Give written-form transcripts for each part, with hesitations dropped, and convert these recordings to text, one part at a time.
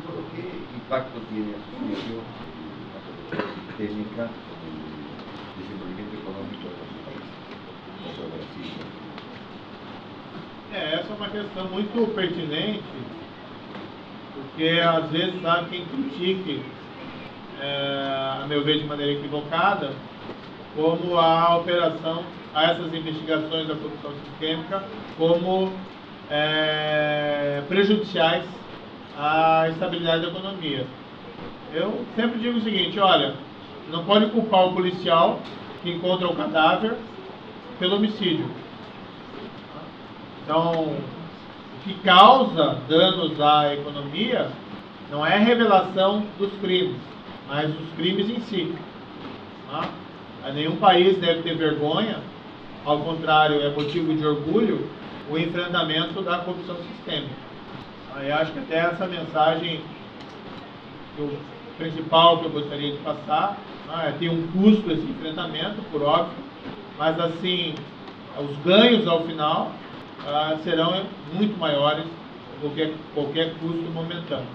pero ¿qué impacto tiene a su juicio la corrupción sistémica en el desenvolvimiento económico de nuestro país? Caso de Brasil. Essa é uma questão muito pertinente, porque às vezes há quem critique, a meu ver de maneira equivocada, como a operação, a essas investigações da corrupção sistêmica, como prejudiciais à estabilidade da economia. Eu sempre digo o seguinte, olha, não pode culpar o policial que encontra o cadáver pelo homicídio. Então, o que causa danos à economia não é a revelação dos crimes, mas os crimes em si. Tá? Nenhum país deve ter vergonha, ao contrário, é motivo de orgulho o enfrentamento da corrupção sistêmica. Eu acho que até essa mensagem, o principal que eu gostaria de passar, tem um custo esse enfrentamento, por óbvio, mas assim, os ganhos ao final serão muito maiores do que qualquer custo momentâneo.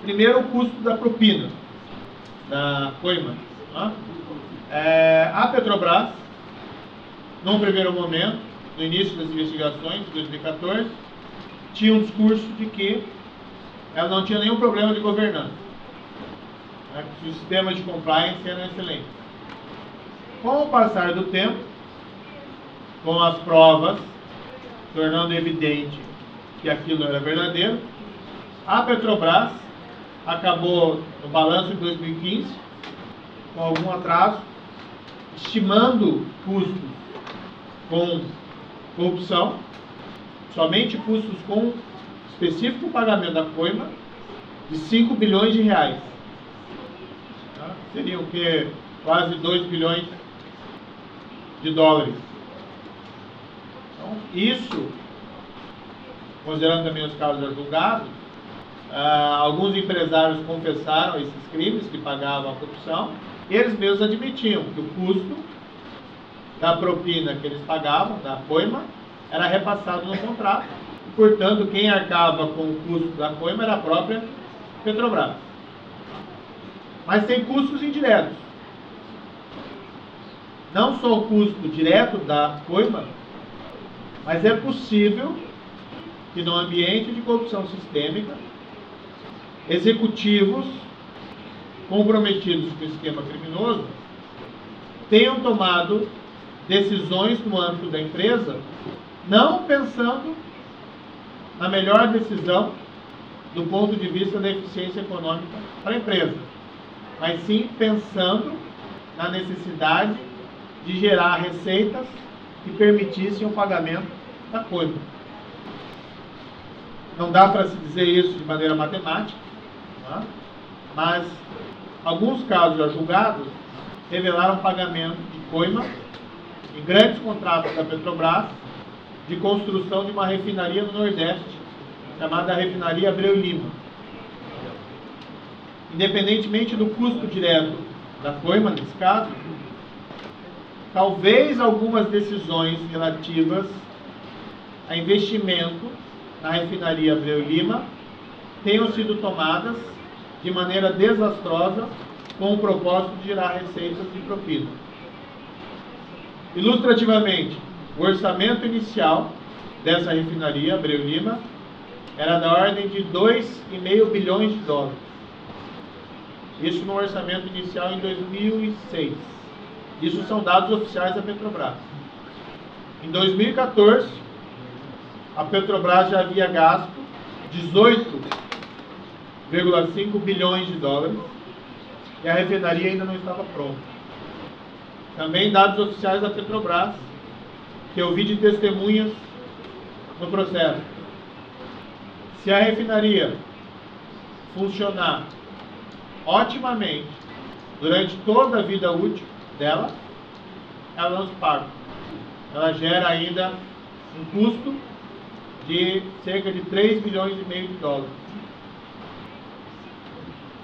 Primeiro, o custo da propina, da coima. A Petrobras, num primeiro momento, no início das investigações, em 2014, tinha um discurso de que ela não tinha nenhum problema de governança, que o sistema de compliance era excelente. Com o passar do tempo, com as provas tornando evidente que aquilo era verdadeiro, a Petrobras acabou, no balanço de 2015, com algum atraso, estimando custos com corrupção, somente custos com específico pagamento da coima, de 5 bilhões de reais. Seriam o quê? Quase 2 bilhões de dólares. Então, isso, considerando também os casos já julgados, alguns empresários confessaram esses crimes que pagavam a corrupção, e eles mesmos admitiam que o custo da propina que eles pagavam, da coima, era repassado no contrato, e, portanto, quem arcava com o custo da coima era a própria Petrobras. Mas tem custos indiretos. Não só o custo direto da coima, mas é possível que no ambiente de corrupção sistêmica, executivos comprometidos com o esquema criminoso tenham tomado decisões no âmbito da empresa, não pensando na melhor decisão do ponto de vista da eficiência econômica para a empresa, mas sim pensando na necessidade de gerar receitas que permitissem o pagamento da coima. Não dá para se dizer isso de maneira matemática, mas alguns casos já julgados revelaram pagamento de coima em grandes contratos da Petrobras de construção de uma refinaria no Nordeste, chamada Refinaria Abreu Lima. Independentemente do custo direto da coima, nesse caso, talvez algumas decisões relativas a investimento na refinaria Abreu Lima tenham sido tomadas de maneira desastrosa com o propósito de gerar receitas de propina. Ilustrativamente, o orçamento inicial dessa refinaria Abreu Lima era da ordem de 2,5 bilhões de dólares. Isso no orçamento inicial em 2006. Isso são dados oficiais da Petrobras. Em 2014, a Petrobras já havia gasto 18,5 bilhões de dólares e a refinaria ainda não estava pronta. Também dados oficiais da Petrobras, que eu vi de testemunhas no processo. Se a refinaria funcionar otimamente durante toda a vida útil dela, ela não se paga. Ela gera ainda um custo de cerca de 3 bilhões e meio de dólares.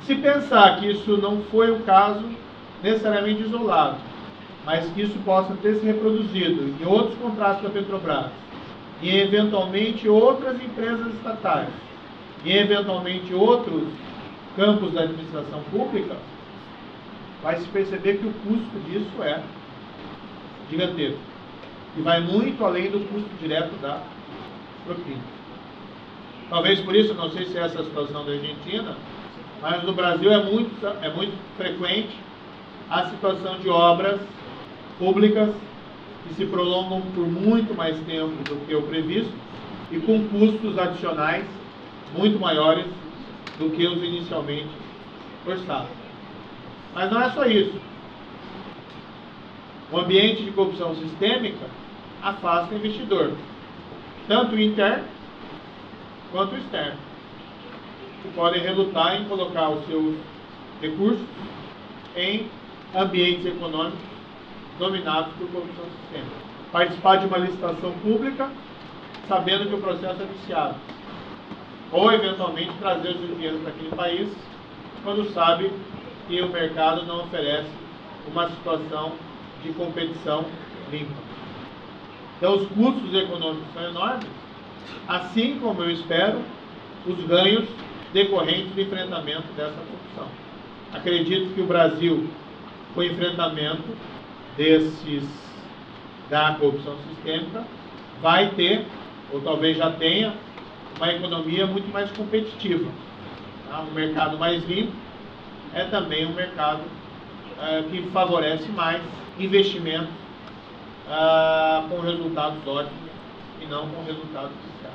Se pensar que isso não foi um caso necessariamente isolado, mas que isso possa ter se reproduzido em outros contratos da Petrobras, e eventualmente outras empresas estatais, e eventualmente outros campos da administração pública, vai se perceber que o custo disso é gigantesco. E vai muito além do custo direto da propina. Talvez por isso, não sei se é essa a situação da Argentina, mas no Brasil é muito frequente a situação de obras públicas que se prolongam por muito mais tempo do que o previsto e com custos adicionais muito maiores do que os inicialmente orçados. Mas não é só isso. O ambiente de corrupção sistêmica afasta o investidor, tanto interno quanto externo, que podem relutar em colocar os seus recursos em ambientes econômicos dominados por corrupção sistêmica. Participar de uma licitação pública sabendo que o processo é viciado, ou eventualmente trazer o seu dinheiro para aquele país quando sabe que o mercado não oferece uma situação de competição limpa. Então os custos econômicos são enormes, assim como eu espero os ganhos decorrentes do enfrentamento dessa corrupção. Acredito que o Brasil, com o enfrentamento da corrupção sistêmica, vai ter, ou talvez já tenha, uma economia muito mais competitiva. Tá? Um mercado mais limpo é também um mercado que favorece mais investimentos com resultados ótimos e não com resultados fiscais.